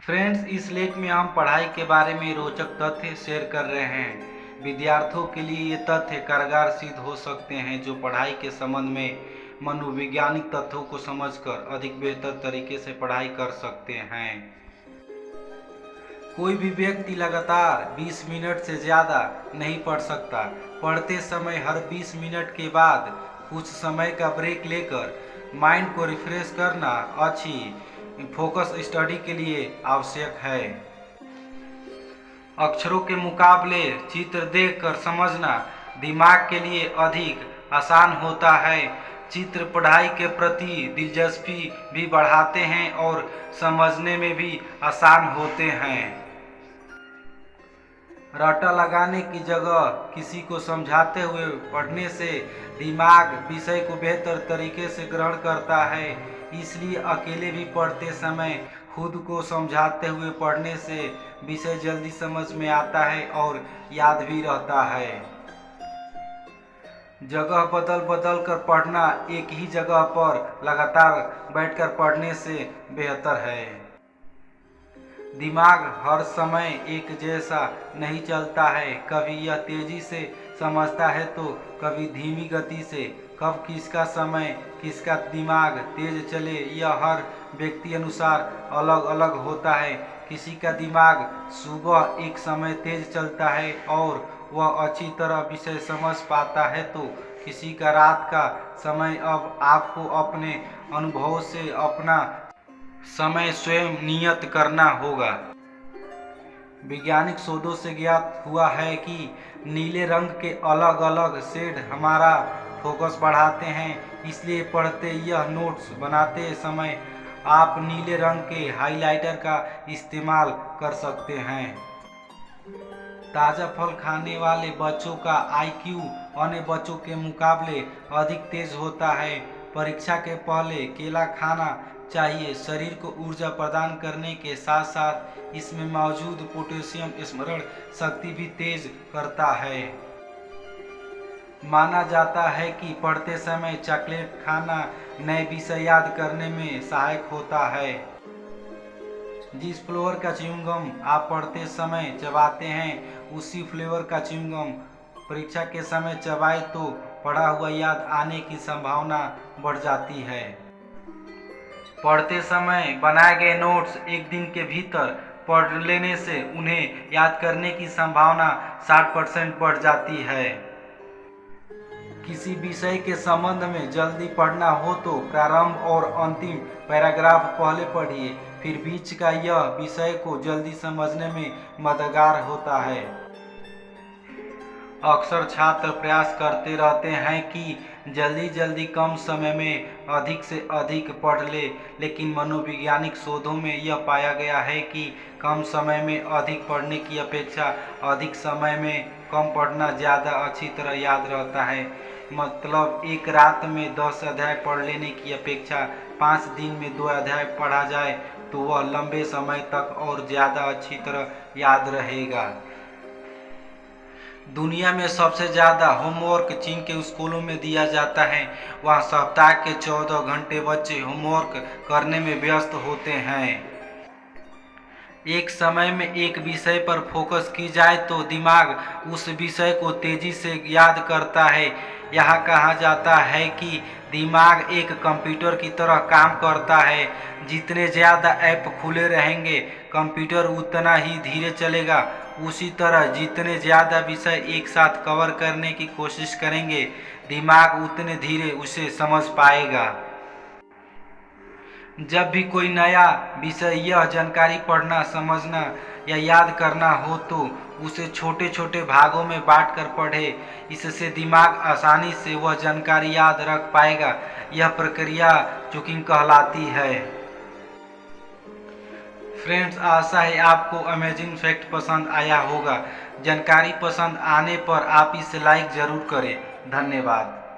Friends, इस लेख में हम पढ़ाई के बारे में रोचक तथ्य शेयर कर रहे हैं। विद्यार्थियों के लिए ये तथ्य कारगर सिद्ध हो सकते हैं जो पढ़ाई के संबंध में मनोवैज्ञानिक तथ्यों को समझकर अधिक बेहतर तरीके से पढ़ाई कर सकते हैं। कोई भी व्यक्ति लगातार 20 मिनट से ज़्यादा नहीं पढ़ सकता। पढ़ते समय हर 20 मिनट के बाद कुछ समय का ब्रेक लेकर माइंड को रिफ्रेश करना अच्छी फोकस स्टडी के लिए आवश्यक है। अक्षरों के मुकाबले चित्र देखकर समझना दिमाग के लिए अधिक आसान होता है। चित्र पढ़ाई के प्रति दिलचस्पी भी बढ़ाते हैं और समझने में भी आसान होते हैं। रट्टा लगाने की जगह किसी को समझाते हुए पढ़ने से दिमाग विषय को बेहतर तरीके से ग्रहण करता है। इसलिए अकेले भी पढ़ते समय खुद को समझाते हुए पढ़ने से विषय जल्दी समझ में आता है और याद भी रहता है। जगह बदल बदल कर पढ़ना एक ही जगह पर लगातार बैठकर पढ़ने से बेहतर है। दिमाग हर समय एक जैसा नहीं चलता है। कभी यह तेजी से समझता है तो कभी धीमी गति से। कब किसका समय किसका दिमाग तेज चले यह हर व्यक्ति अनुसार अलग अलग होता है। किसी का दिमाग सुबह एक समय तेज चलता है और वह अच्छी तरह विषय समझ पाता है, तो किसी का रात का समय। अब आपको अपने अनुभव से अपना समय स्वयं नियत करना होगा। वैज्ञानिक शोधों से ज्ञात हुआ है कि नीले रंग के अलग अलग शेड हमारा फोकस बढ़ाते हैं। इसलिए पढ़ते यह नोट्स बनाते समय आप नीले रंग के हाइलाइटर का इस्तेमाल कर सकते हैं। ताज़ा फल खाने वाले बच्चों का IQ अन्य बच्चों के मुकाबले अधिक तेज होता है। परीक्षा के पहले केला खाना चाहिए। शरीर को ऊर्जा प्रदान करने के साथ साथ इसमें मौजूद पोटेशियम स्मरण शक्ति भी तेज करता है। माना जाता है कि पढ़ते समय चॉकलेट खाना नए विषय याद करने में सहायक होता है। जिस फ्लेवर का च्युइंगम आप पढ़ते समय चबाते हैं उसी फ्लेवर का च्युइंगम परीक्षा के समय चबाए तो पढ़ा हुआ याद आने की संभावना बढ़ जाती है। पढ़ते समय बनाए गए नोट्स एक दिन के भीतर पढ़ लेने से उन्हें याद करने की संभावना 60% बढ़ जाती है। किसी विषय के संबंध में जल्दी पढ़ना हो तो प्रारंभ और अंतिम पैराग्राफ पहले पढ़िए, फिर बीच का यह विषय को जल्दी समझने में मददगार होता है। अक्सर छात्र प्रयास करते रहते हैं कि जल्दी जल्दी कम समय में अधिक से अधिक पढ़ ले, लेकिन मनोवैज्ञानिक शोधों में यह पाया गया है कि कम समय में अधिक पढ़ने की अपेक्षा अधिक समय में कम पढ़ना ज़्यादा अच्छी तरह याद रहता है। मतलब एक रात में 10 अध्याय पढ़ लेने की अपेक्षा 5 दिन में 2 अध्याय पढ़ा जाए तो वह लंबे समय तक और ज़्यादा अच्छी तरह याद रहेगा। दुनिया में सबसे ज़्यादा होमवर्क चीन के स्कूलों में दिया जाता है। वहाँ सप्ताह के 14 घंटे बच्चे होमवर्क करने में व्यस्त होते हैं। एक समय में एक विषय पर फोकस की जाए तो दिमाग उस विषय को तेजी से याद करता है। यहाँ कहा जाता है कि दिमाग एक कंप्यूटर की तरह काम करता है। जितने ज़्यादा ऐप खुले रहेंगे कंप्यूटर उतना ही धीरे चलेगा। उसी तरह जितने ज़्यादा विषय एक साथ कवर करने की कोशिश करेंगे दिमाग उतने धीरे उसे समझ पाएगा। जब भी कोई नया विषय यह जानकारी पढ़ना, समझना या याद करना हो तो उसे छोटे छोटे भागों में बांटकर पढ़े। इससे दिमाग आसानी से वह जानकारी याद रख पाएगा। यह प्रक्रिया चुकिंग कहलाती है। फ्रेंड्स, आशा है आपको अमेजिंग फैक्ट पसंद आया होगा। जानकारी पसंद आने पर आप इसे लाइक ज़रूर करें। धन्यवाद।